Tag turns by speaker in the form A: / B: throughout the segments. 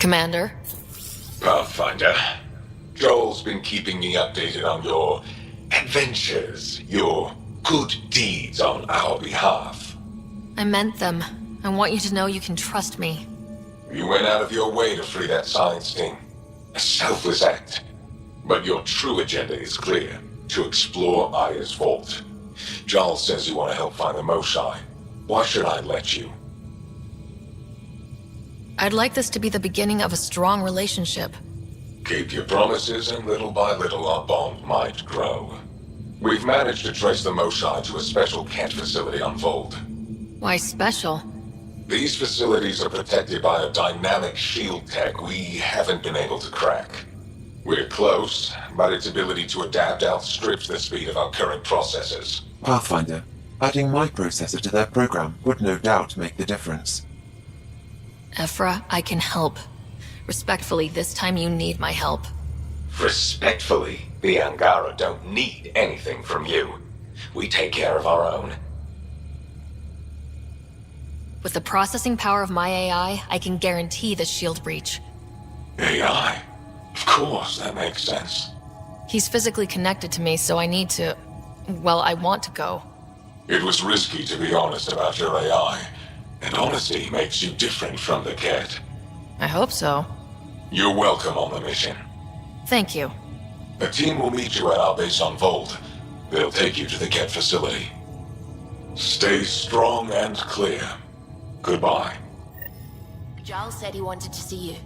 A: Commander?
B: Pathfinder, Joel's been keeping me updated on your adventures, your good deeds on our behalf.
A: I meant them. I want you to know you can trust me.
B: You went out of your way to free that science thing. A selfless act. But your true agenda is clear. To explore Aya's vault. Jaal says you want to help find the Moshae. Why should I let you?
A: I'd like this to be the beginning of a strong relationship.
B: Keep your promises, and little by little our bond might grow. We've managed to trace the Moshae to a special Kent facility on Vold.
A: Why special?
B: These facilities are protected by a dynamic shield tech we haven't been able to crack. We're close, but its ability to adapt outstrips the speed of our current processors.
C: Pathfinder, adding my processor to their program would no doubt make the difference.
A: Evfra, I can help. Respectfully, this time you need my help.
B: Respectfully, the Angara don't need anything from you. We take care of our own.
A: With the processing power of my AI, I can guarantee the shield breach.
B: AI? Of course, that makes sense.
A: He's physically connected to me, so I need to... well, I want to go.
B: It was risky to be honest about your AI, and honesty makes you different from the cat.
A: I hope so.
B: You're welcome on the mission.
A: Thank you.
B: A team will meet you at our base on Vold. They'll take you to the cat facility. Stay strong and clear. Goodbye.
A: Jaal said he wanted to see you.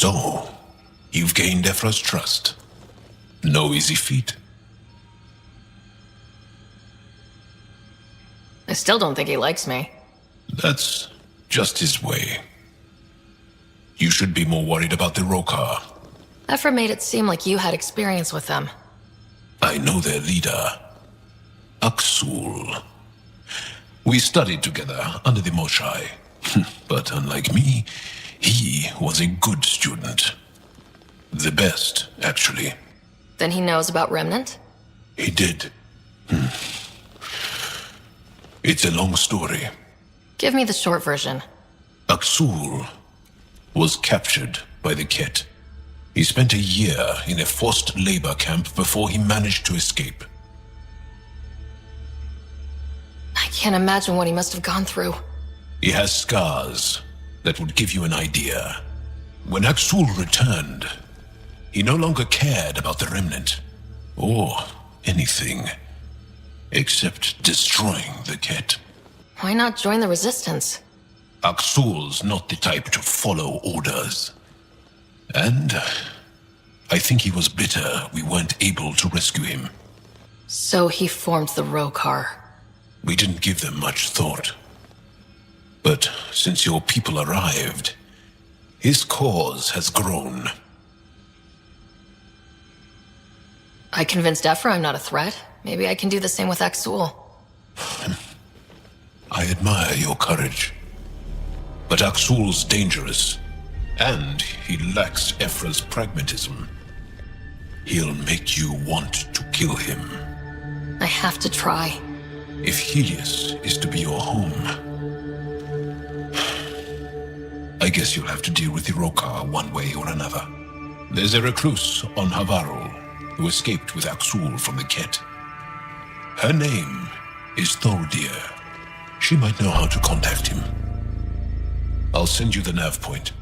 D: So, you've gained Evfra's trust. No easy feat.
A: I still don't think he likes me.
D: That's just his way. You should be more worried about the Rokar.
A: Evfra made it seem like you had experience with them.
D: I know their leader, Aksul. We studied together under the Moshae. But unlike me, he was a good student. The best, actually.
A: Then he knows about Remnant?
D: He did. It's a long story.
A: Give me the short version.
D: Aksul was captured by the Ket. He spent a year in a forced labor camp before he managed to escape.
A: I can't imagine what he must have gone through.
D: He has scars that would give you an idea. When Aksul returned, he no longer cared about the Remnant, or anything, except destroying the Ket.
A: Why not join the Resistance?
D: Aksul's not the type to follow orders. And I think he was bitter we weren't able to rescue him.
A: So he formed the Rokar.
D: We didn't give them much thought. But since your people arrived, his cause has grown.
A: I convinced Evfra I'm not a threat. Maybe I can do the same with Aksul.
D: I admire your courage. But Aksul's dangerous, and he lacks Evfra's pragmatism. He'll make you want to kill him.
A: I have to try.
D: If Helios is to be your home, I guess you'll have to deal with the Rokar one way or another. There's a recluse on Havarul who escaped with Axul from the Ket. Her name is Thordir. She might know how to contact him. I'll send you the nav point.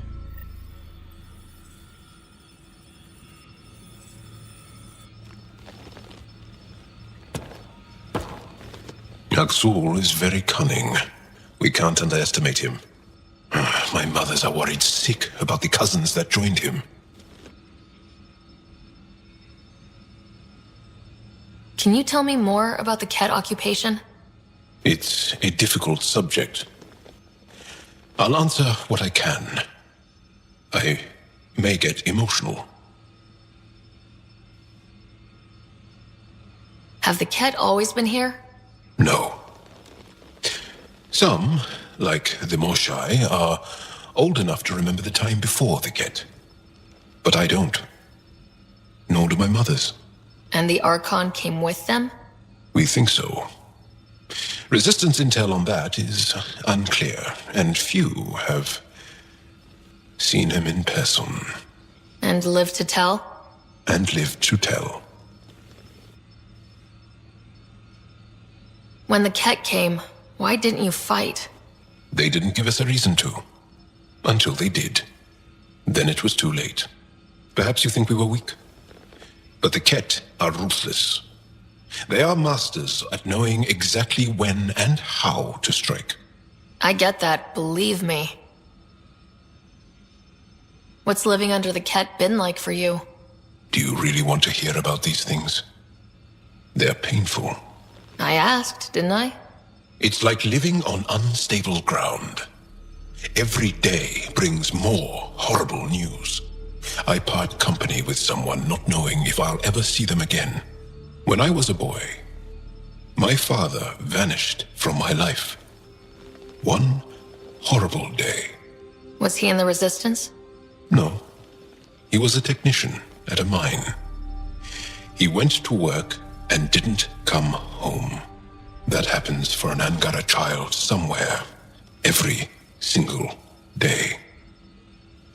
D: Axul is very cunning. We can't underestimate him. My mothers are worried sick about the cousins that joined him.
A: Can you tell me more about the Ket occupation?
D: It's a difficult subject. I'll answer what I can. I may get emotional.
A: Have the Ket always been here?
D: No. Some, like the Moshai, are old enough to remember the time before the Ket. But I don't. Nor do my mothers.
A: And the Archon came with them?
D: We think so. Resistance intel on that is unclear, and few have seen him in person.
A: And lived to tell?
D: And lived to tell.
A: When the Ket came, why didn't you fight?
D: They didn't give us a reason to. Until they did. Then it was too late. Perhaps you think we were weak. But the Ket are ruthless. They are masters at knowing exactly when and how to strike.
A: I get that, believe me. What's living under the Ket been like for you?
D: Do you really want to hear about these things? They're painful.
A: I asked, didn't I?
D: It's like living on unstable ground. Every day brings more horrible news. I part company with someone not knowing if I'll ever see them again. When I was a boy, my father vanished from my life. One horrible day.
A: Was he in the Resistance?
D: No. He was a technician at a mine. He went to work and didn't come home. That happens for an Angara child somewhere, every single day.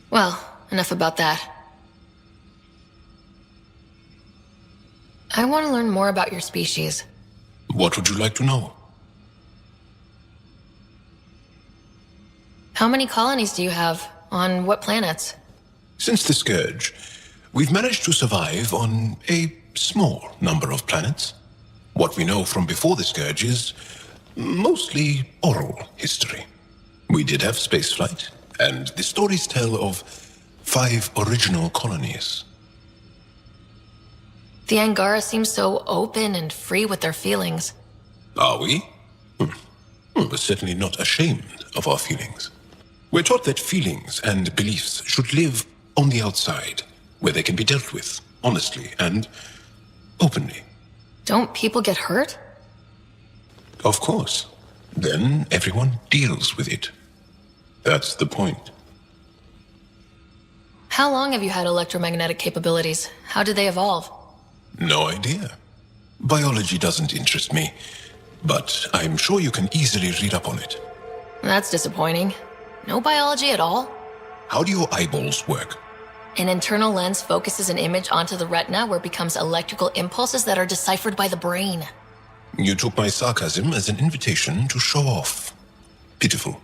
A: Well, enough about that. I want to learn more about your species.
D: What would you like to know?
A: How many colonies do you have? On what planets?
D: Since the Scourge, we've managed to survive on a small number of planets. What we know from before the Scourge is mostly oral history. We did have spaceflight, and the stories tell of 5 original colonies.
A: The Angara seem so open and free with their feelings.
D: Are we? We're certainly not ashamed of our feelings. We're taught that feelings and beliefs should live on the outside, where they can be dealt with, honestly and openly.
A: Don't people get hurt?
D: Of course. Then everyone deals with it. That's the point.
A: How long have you had electromagnetic capabilities? How did they evolve?
D: No idea. Biology doesn't interest me, but I'm sure you can easily read up on it.
A: That's disappointing. No biology at all?
D: How do your eyeballs work?
A: An internal lens focuses an image onto the retina where it becomes electrical impulses that are deciphered by the brain.
D: You took my sarcasm as an invitation to show off. Pitiful.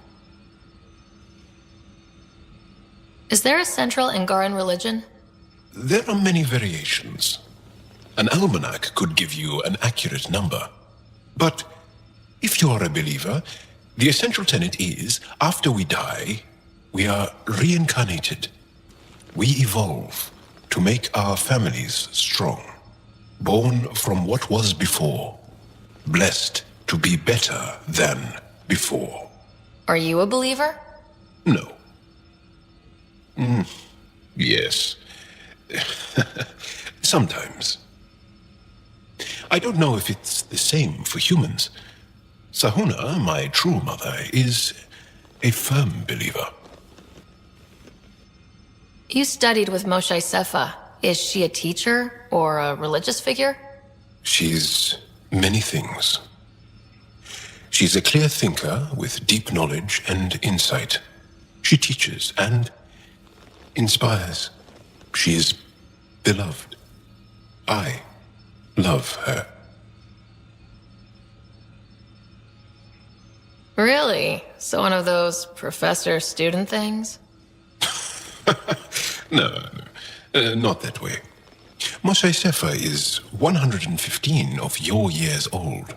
A: Is there a central Angaran religion?
D: There are many variations. An almanac could give you an accurate number. But if you are a believer, the essential tenet is, after we die, we are reincarnated. We evolve to make our families strong. Born from what was before. Blessed to be better than before.
A: Are you a believer?
D: No. Yes. Sometimes. I don't know if it's the same for humans. Sahuna, my true mother, is a firm believer.
A: You studied with Moshe Sefa. Is she a teacher or a religious figure?
D: She's many things. She's a clear thinker with deep knowledge and insight. She teaches and inspires. She is beloved. I love her.
A: Really? So one of those professor-student things?
D: No, not that way. Moshe Sefer is 115 of your years old.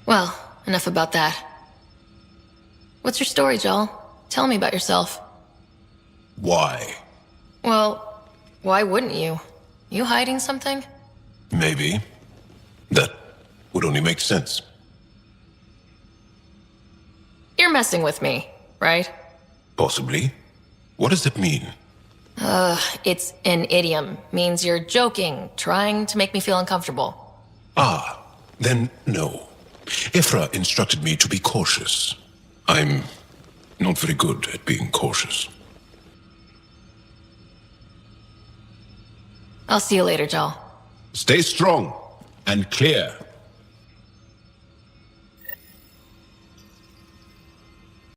A: Well, enough about that. What's your story, Jaal? Tell me about yourself.
D: Why?
A: Well, why wouldn't you? You hiding something?
D: Maybe. That would only make sense.
A: You're messing with me, right?
D: Possibly. What does that mean?
A: It's an idiom. Means you're joking, trying to make me feel uncomfortable.
D: Ah, then no. Evfra instructed me to be cautious. I'm not very good at being cautious.
A: I'll see you later, Jaal.
D: Stay strong and clear.